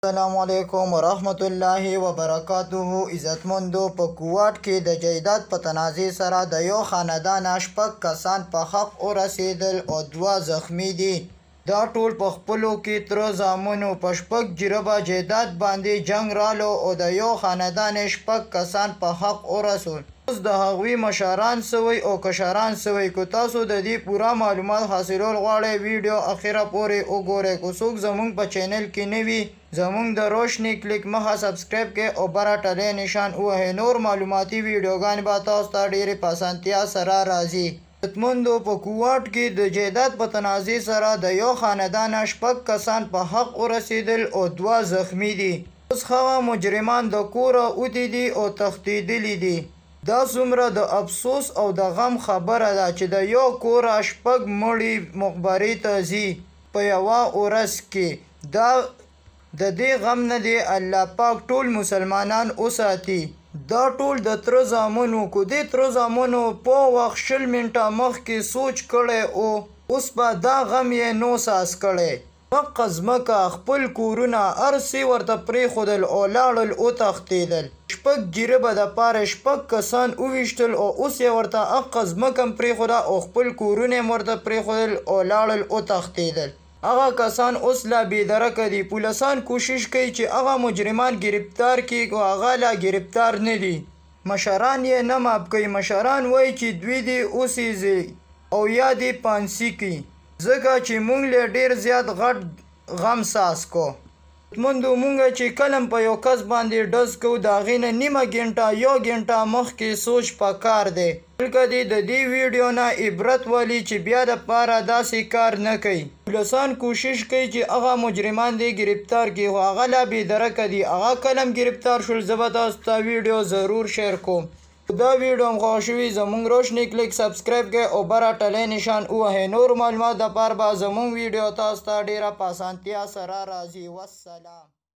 السلام علیکم ورحمت الله وبرکاته. عزتمندو، په کوهاټ کې د جایداد په تنازع سره د یو خاندان شپږ کسان په حق ورسېدل او 2 زخمی دي. دا ټول په خپلو کې تر زامنو په شپږ جربه جایداد باندې جنگ رالو او د یو خاندان شپږ کسان په حق ورسول. اوس د هغوی مشران سوی او کشران سوی. که تاسو د دې پوره معلومات حاصلول غواړئ ویډیو اخره پورې وګورئ. که څوک زموږ په چینل کې نه وي زموږ د روشنی کلیک مخه سبسکرایب کړئ او بره ټلی نشان ووهئ. نور معلوماتي ویډیوګانې به تاسو ته ډېرې په اسانتیا سره راځي. عزتمندو، په کوهاټ کې د جایداد په تنازع سره د یو خاندان شپږ کسان په حق ورسېدل او 2 زخمی دي. اوس هغه مجرمان د کوره وتې دي او تښتېدلي دي. دا څومره د افسوس او د غم خبره ده چې د یو کوره شپږ مړي مقبرې ته ځي په یوه ورځ کې. دا د دې غم نه دی الله پاک ټول مسلمانان وساتي. دا ټول د تره زامنو. که دې تره زامنو په وخت 20 منټه مخکې سوچ کړی او اوس به دا غم یې نو ساس کړی. حقه ځمکه، خپل کورونه، هر څه ورته پرېښودل او لاړل وتښتېدل. شپږ جریبه دپاره شپږ کسان وویشتل او اوس یې ورته حقه ځمکه هم پرېښوده او خپل کورونه یې ورته پرېښودل او لاړل وتښتېدل. هغه کسان اوس لا بېدرکه دي. پولیسان کوشش کوي چې هغه مجرمان گرفتار کړي خو هغه لا گرفتار نه دي. مشران یې نه ماف کوي. مشران وایي چې دوی دې وسېځي او یا دې پانسي کړي ځکه چې موږ له ډېر زیات غټ غم ساس کو. عزتمندو، موږ چې کله په یو کس باندې ډز کوو د هغې نه نیمه ګنټه 1 ګنټه مخکې سوچ پکار دی. بلکه دې د دې ویډیو نه عبرت ولي چې بیا دپاره داسې کار نه کوي. پولیسان کوشش کوي چې هغه مجرمان دې گرفتار کړي خو هغه لا بېدرکه دي. هغه کله هم گرفتار شول. زه به تاسو ته ویډیو ضرور شیر کوم. دا ویډیو هم خوښ شوي زموږ روشنی کلیک سبسکرایب کړئ او بره ټلی نشان ووهئ. نور معلومات دپاره به زموږ ویډیو تاسو ته ډېره په اسانتیا سره راځي. والسلام.